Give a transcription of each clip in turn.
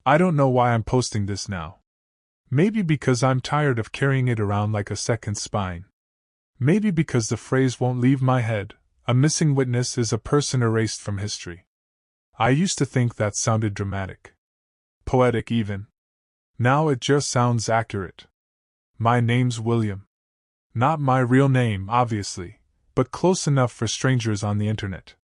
I don't know why I'm posting this now. Maybe because I'm tired of carrying it around like a second spine. Maybe because the phrase won't leave my head, a missing witness is a person erased from history. I used to think that sounded dramatic. Poetic even. Now it just sounds accurate. My name's William. Not my real name, obviously, but close enough for strangers on the internet.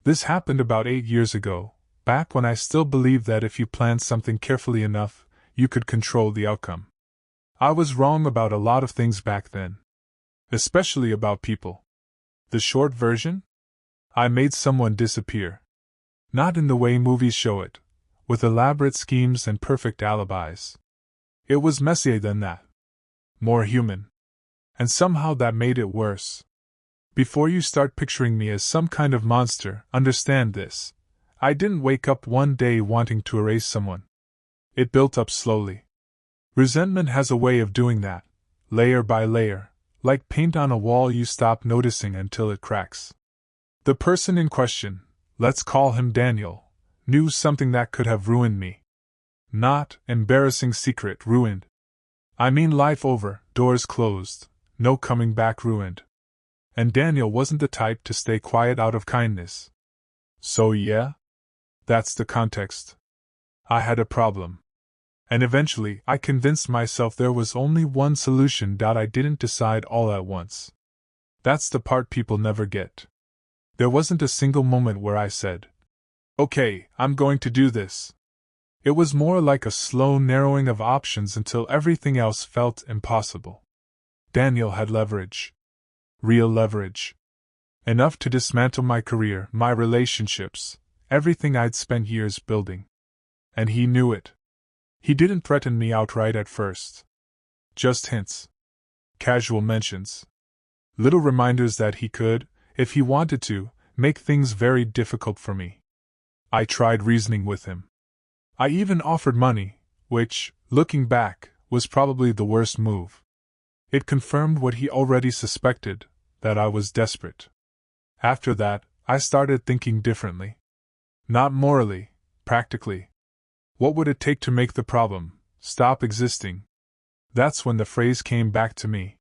This happened about 8 years ago, back when I still believed that if you planned something carefully enough, you could control the outcome. I was wrong about a lot of things back then. Especially about people. The short version? I made someone disappear. Not in the way movies show it, with elaborate schemes and perfect alibis. It was messier than that. More human. And somehow that made it worse. Before you start picturing me as some kind of monster, understand this. I didn't wake up one day wanting to erase someone. It built up slowly. Resentment has a way of doing that, layer by layer, like paint on a wall you stop noticing until it cracks. The person in question, let's call him Daniel, knew something that could have ruined me. Not embarrassing secret ruined. I mean life over, doors closed, no coming back ruined. And Daniel wasn't the type to stay quiet out of kindness. So yeah? That's the context. I had a problem. And eventually, I convinced myself there was only one solution. I didn't decide all at once. That's the part people never get. There wasn't a single moment where I said, "Okay, I'm going to do this." It was more like a slow narrowing of options until everything else felt impossible. Daniel had leverage. Real leverage. Enough to dismantle my career, my relationships, everything I'd spent years building. And he knew it. He didn't threaten me outright at first. Just hints. Casual mentions. Little reminders that he could, if he wanted to, make things very difficult for me. I tried reasoning with him. I even offered money, which, looking back, was probably the worst move. It confirmed what he already suspected, that I was desperate. After that, I started thinking differently. Not morally, practically. What would it take to make the problem stop existing? That's when the phrase came back to me.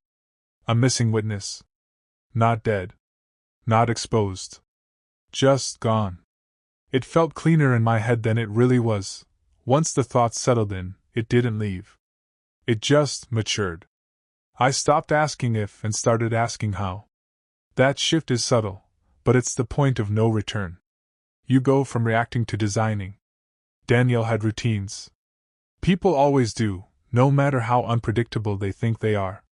A missing witness. Not dead. Not exposed. Just gone. It felt cleaner in my head than it really was. Once the thought settled in, it didn't leave. It just matured. I stopped asking if and started asking how. That shift is subtle, but it's the point of no return. You go from reacting to designing. Daniel had routines. People always do, no matter how unpredictable they think they are.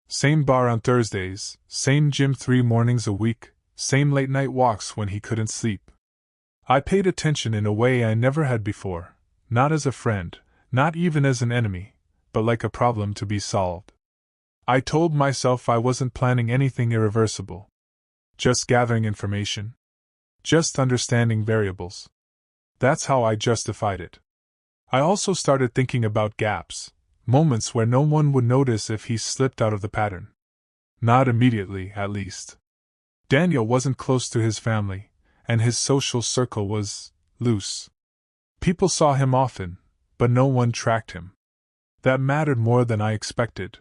Same bar on Thursdays, same gym 3 mornings a week, same late-night walks when he couldn't sleep. I paid attention in a way I never had before, not as a friend, not even as an enemy, but like a problem to be solved. I told myself I wasn't planning anything irreversible. Just gathering information. Just understanding variables. That's how I justified it. I also started thinking about gaps, moments where no one would notice if he slipped out of the pattern. Not immediately, at least. Daniel wasn't close to his family, and his social circle was loose. People saw him often, but no one tracked him. That mattered more than I expected.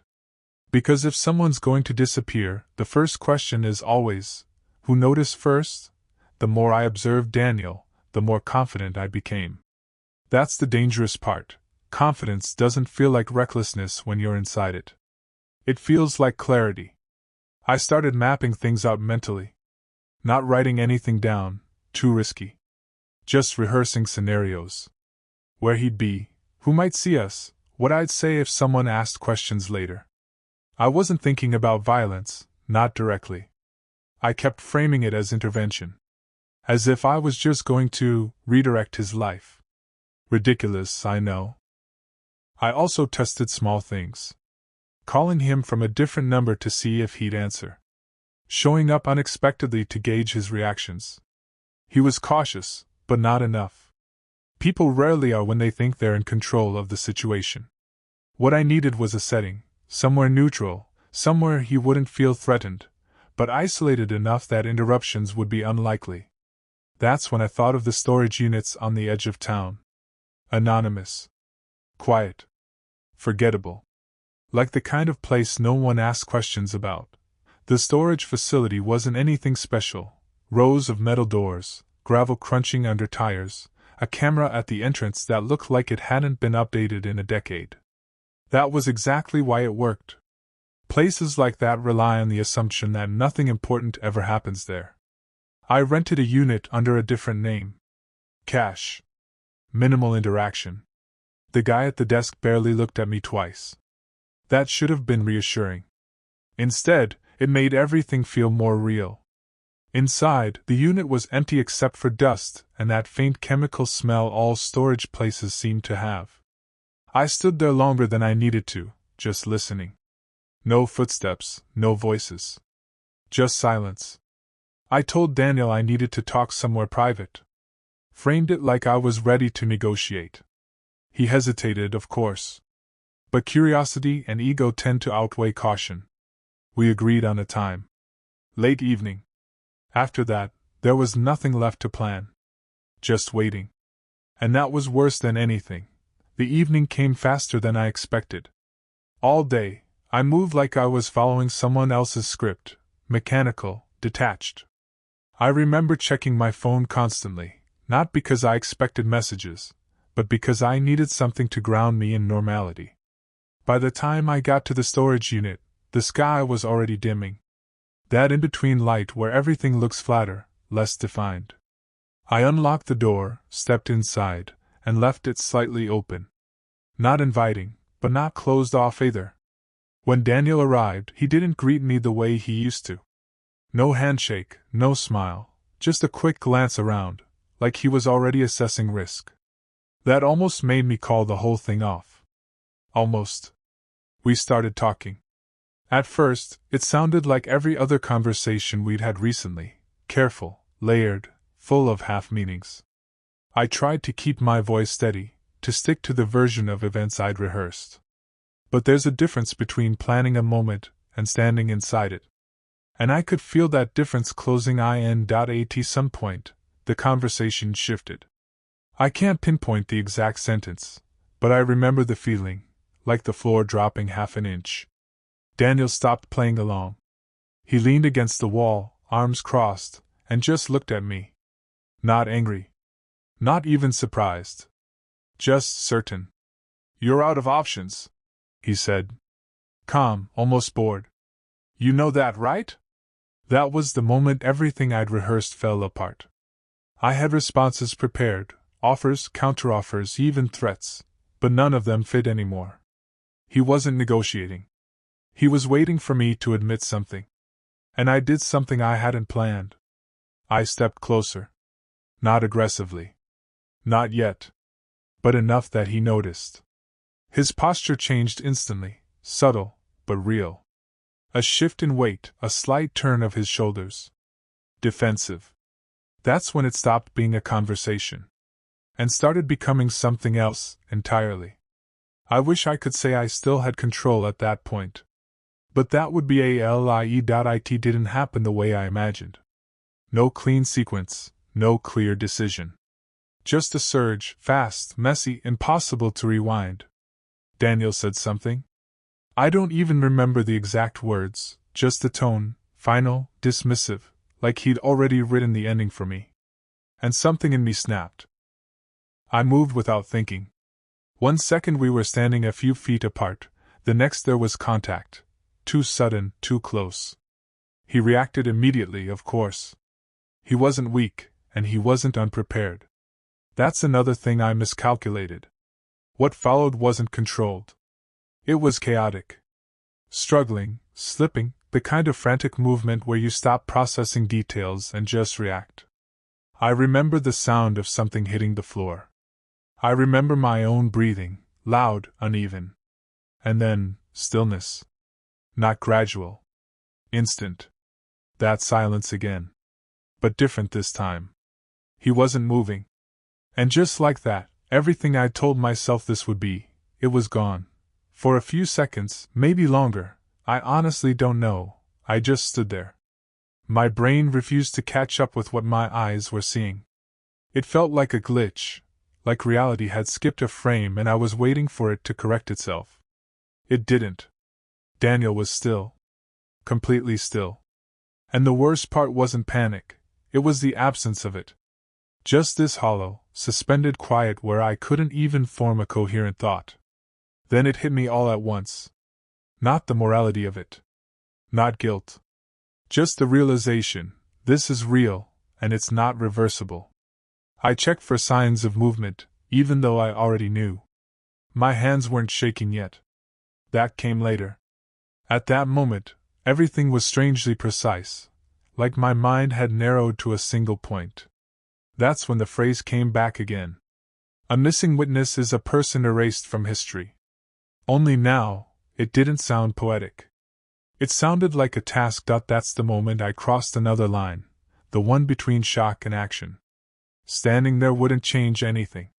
Because if someone's going to disappear, the first question is always, who noticed first? The more I observed Daniel, the more confident I became. That's the dangerous part. Confidence doesn't feel like recklessness when you're inside it. It feels like clarity. I started mapping things out mentally. Not writing anything down, too risky. Just rehearsing scenarios. Where he'd be, who might see us, what I'd say if someone asked questions later. I wasn't thinking about violence, not directly. I kept framing it as intervention. As if I was just going to redirect his life. Ridiculous, I know. I also tested small things. Calling him from a different number to see if he'd answer. Showing up unexpectedly to gauge his reactions. He was cautious, but not enough. People rarely are when they think they're in control of the situation. What I needed was a setting, somewhere neutral, somewhere he wouldn't feel threatened, but isolated enough that interruptions would be unlikely. That's when I thought of the storage units on the edge of town. Anonymous. Quiet. Forgettable. Like the kind of place no one asks questions about. The storage facility wasn't anything special. Rows of metal doors, gravel crunching under tires, a camera at the entrance that looked like it hadn't been updated in a decade. That was exactly why it worked. Places like that rely on the assumption that nothing important ever happens there. I rented a unit under a different name. Cash. Minimal interaction. The guy at the desk barely looked at me twice. That should have been reassuring. Instead, it made everything feel more real. Inside, the unit was empty except for dust and that faint chemical smell all storage places seem to have. I stood there longer than I needed to, just listening. No footsteps, no voices. Just silence. I told Daniel I needed to talk somewhere private. Framed it like I was ready to negotiate. He hesitated, of course. But curiosity and ego tend to outweigh caution. We agreed on a time. Late evening. After that, there was nothing left to plan. Just waiting. And that was worse than anything. The evening came faster than I expected. All day, I moved like I was following someone else's script, mechanical, detached. I remember checking my phone constantly, not because I expected messages, but because I needed something to ground me in normality. By the time I got to the storage unit, the sky was already dimming. That in-between light where everything looks flatter, less defined. I unlocked the door, stepped inside, and left it slightly open. Not inviting, but not closed off either. When Daniel arrived, he didn't greet me the way he used to. No handshake, no smile, just a quick glance around, like he was already assessing risk. That almost made me call the whole thing off. Almost. We started talking. At first, it sounded like every other conversation we'd had recently, careful, layered, full of half-meanings. I tried to keep my voice steady, to stick to the version of events I'd rehearsed. But there's a difference between planning a moment and standing inside it. And I could feel that difference closing in. At some point, the conversation shifted. I can't pinpoint the exact sentence, but I remember the feeling, like the floor dropping half an inch. Daniel stopped playing along. He leaned against the wall, arms crossed, and just looked at me. Not angry. Not even surprised. Just certain. "You're out of options," he said. Calm, almost bored. "You know that, right?" That was the moment everything I'd rehearsed fell apart. I had responses prepared, offers, counteroffers, even threats, but none of them fit anymore. He wasn't negotiating. He was waiting for me to admit something. And I did something I hadn't planned. I stepped closer. Not aggressively. Not yet. But enough that he noticed. His posture changed instantly, subtle, but real. A shift in weight, a slight turn of his shoulders. Defensive. That's when it stopped being a conversation. And started becoming something else, entirely. I wish I could say I still had control at that point. But that would be a lie. It didn't happen the way I imagined. No clean sequence, no clear decision. Just a surge, fast, messy, impossible to rewind. Daniel said something. I don't even remember the exact words, just the tone, final, dismissive, like he'd already written the ending for me. And something in me snapped. I moved without thinking. 1 second we were standing a few feet apart, the next there was contact. Too sudden, too close. He reacted immediately, of course. He wasn't weak, and he wasn't unprepared. That's another thing I miscalculated. What followed wasn't controlled. It was chaotic. Struggling, slipping, the kind of frantic movement where you stop processing details and just react. I remember the sound of something hitting the floor. I remember my own breathing, loud, uneven. And then, stillness. Not gradual. Instant. That silence again. But different this time. He wasn't moving. And just like that, everything I'd told myself this would be, it was gone. For a few seconds, maybe longer, I honestly don't know, I just stood there. My brain refused to catch up with what my eyes were seeing. It felt like a glitch, like reality had skipped a frame and I was waiting for it to correct itself. It didn't. Daniel was still. Completely still. And the worst part wasn't panic, it was the absence of it. Just this hollow, suspended quiet where I couldn't even form a coherent thought. Then it hit me all at once. Not the morality of it. Not guilt. Just the realization, this is real, and it's not reversible. I checked for signs of movement, even though I already knew. My hands weren't shaking yet. That came later. At that moment, everything was strangely precise, like my mind had narrowed to a single point. That's when the phrase came back again. A missing witness is a person erased from history. Only now, it didn't sound poetic. It sounded like a task. That's the moment I crossed another line, the one between shock and action. Standing there wouldn't change anything.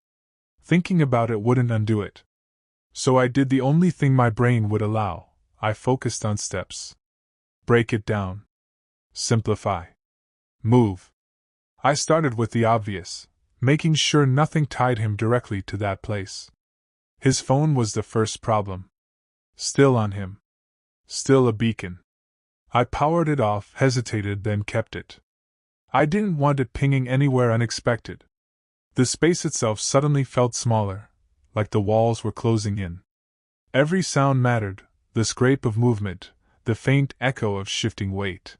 Thinking about it wouldn't undo it. So I did the only thing my brain would allow. I focused on steps. Break it down. Simplify. Move. I started with the obvious, making sure nothing tied him directly to that place. His phone was the first problem. Still on him. Still a beacon. I powered it off, hesitated, then kept it. I didn't want it pinging anywhere unexpected. The space itself suddenly felt smaller, like the walls were closing in. Every sound mattered, the scrape of movement, the faint echo of shifting weight.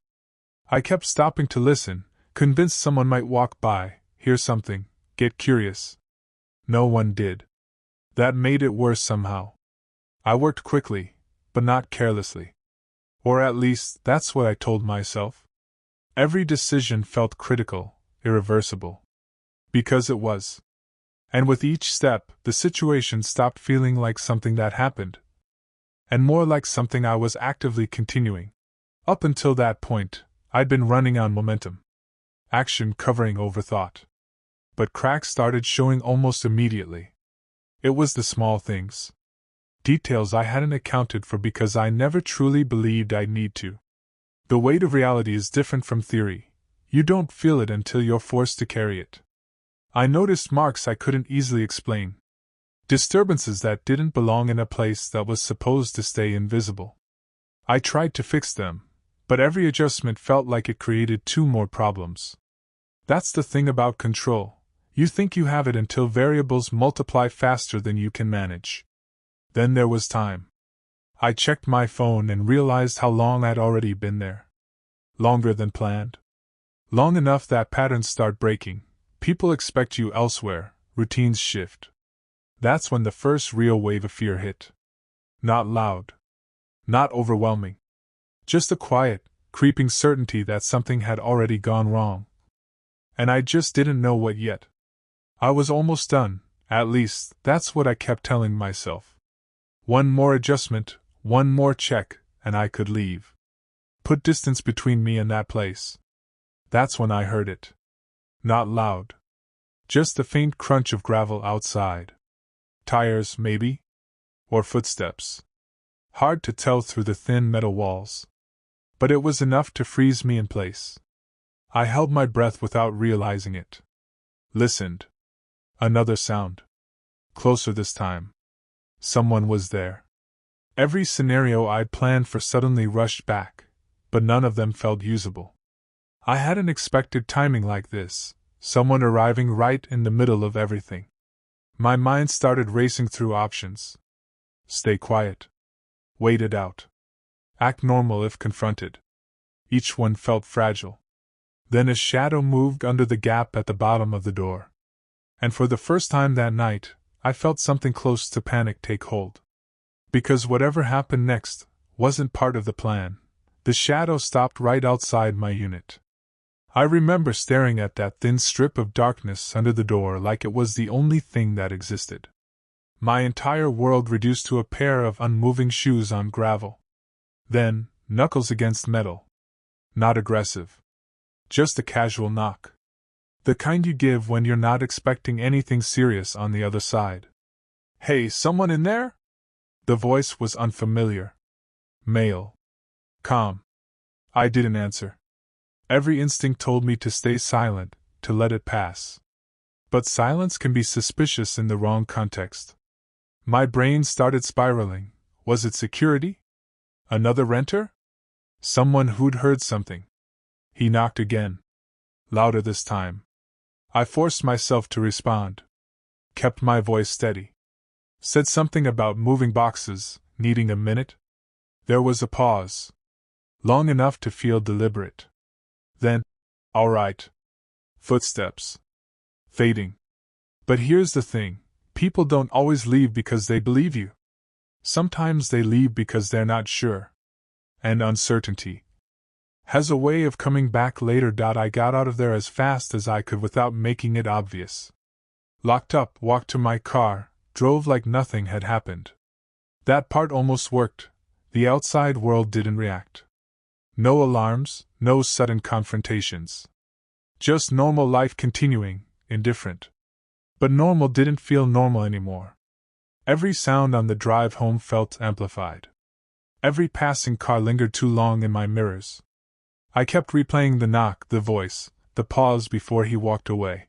I kept stopping to listen, convinced someone might walk by, hear something, get curious. No one did. That made it worse somehow. I worked quickly, but not carelessly. Or at least, that's what I told myself. Every decision felt critical, irreversible. Because it was. And with each step, the situation stopped feeling like something that happened, and more like something I was actively continuing. Up until that point, I'd been running on momentum. Action covering over thought. But cracks started showing almost immediately. It was the small things. Details I hadn't accounted for because I never truly believed I'd need to. The weight of reality is different from theory. You don't feel it until you're forced to carry it. I noticed marks I couldn't easily explain. Disturbances that didn't belong in a place that was supposed to stay invisible. I tried to fix them, but every adjustment felt like it created two more problems. That's the thing about control. You think you have it until variables multiply faster than you can manage. Then there was time. I checked my phone and realized how long I'd already been there. Longer than planned. Long enough that patterns start breaking. People expect you elsewhere, routines shift. That's when the first real wave of fear hit. Not loud. Not overwhelming. Just a quiet, creeping certainty that something had already gone wrong. And I just didn't know what yet. I was almost done, at least, that's what I kept telling myself. One more adjustment, one more check, and I could leave. Put distance between me and that place. That's when I heard it. Not loud. Just the faint crunch of gravel outside. Tires, maybe? Or footsteps. Hard to tell through the thin metal walls. But it was enough to freeze me in place. I held my breath without realizing it. Listened. Another sound. Closer this time. Someone was there. Every scenario I'd planned for suddenly rushed back, but none of them felt usable. I hadn't expected timing like this, someone arriving right in the middle of everything. My mind started racing through options. Stay quiet. Wait it out. Act normal if confronted. Each one felt fragile. Then a shadow moved under the gap at the bottom of the door. And for the first time that night, I felt something close to panic take hold. Because whatever happened next wasn't part of the plan. The shadow stopped right outside my unit. I remember staring at that thin strip of darkness under the door like it was the only thing that existed. My entire world reduced to a pair of unmoving shoes on gravel. Then, knuckles against metal. Not aggressive. Just a casual knock. The kind you give when you're not expecting anything serious on the other side. Hey, someone in there? The voice was unfamiliar. Male. Calm. I didn't answer. Every instinct told me to stay silent, to let it pass. But silence can be suspicious in the wrong context. My brain started spiraling. Was it security? Another renter? Someone who'd heard something. He knocked again. Louder this time. I forced myself to respond. Kept my voice steady. Said something about moving boxes, needing a minute. There was a pause. Long enough to feel deliberate. Then, all right. Footsteps. Fading. But here's the thing, people don't always leave because they believe you. Sometimes they leave because they're not sure. And uncertainty has a way of coming back later. I got out of there as fast as I could without making it obvious. Locked up, walked to my car, drove like nothing had happened. That part almost worked. The outside world didn't react. No alarms, no sudden confrontations. Just normal life continuing, indifferent. But normal didn't feel normal anymore. Every sound on the drive home felt amplified. Every passing car lingered too long in my mirrors. I kept replaying the knock, the voice, the pause before he walked away.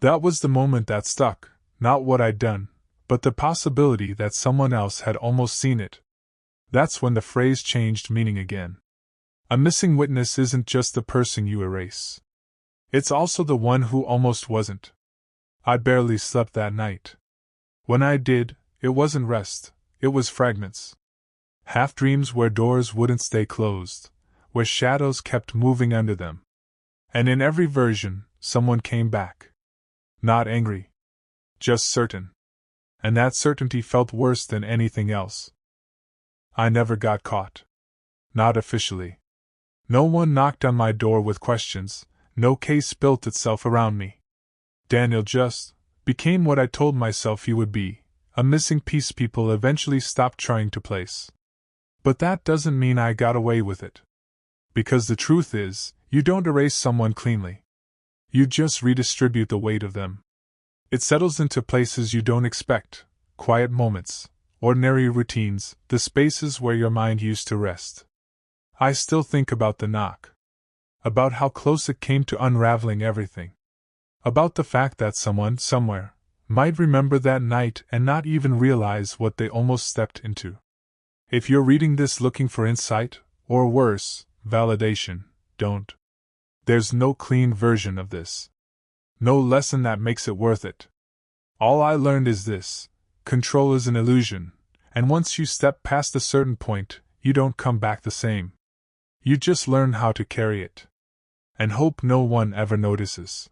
That was the moment that stuck, not what I'd done, but the possibility that someone else had almost seen it. That's when the phrase changed meaning again. A missing witness isn't just the person you erase. It's also the one who almost wasn't. I barely slept that night. When I did, it wasn't rest, it was fragments. Half dreams where doors wouldn't stay closed, where shadows kept moving under them. And in every version, someone came back. Not angry. Just certain. And that certainty felt worse than anything else. I never got caught. Not officially. No one knocked on my door with questions, no case built itself around me. Daniel just became what I told myself he would be, a missing piece people eventually stopped trying to place. But that doesn't mean I got away with it. Because the truth is, you don't erase someone cleanly. You just redistribute the weight of them. It settles into places you don't expect, quiet moments, ordinary routines, the spaces where your mind used to rest. I still think about the knock. About how close it came to unraveling everything. About the fact that someone, somewhere, might remember that night and not even realize what they almost stepped into. If you're reading this looking for insight, or worse, validation, don't. There's no clean version of this. No lesson that makes it worth it. All I learned is this: control is an illusion, and once you step past a certain point, you don't come back the same. You just learn how to carry it. And hope no one ever notices.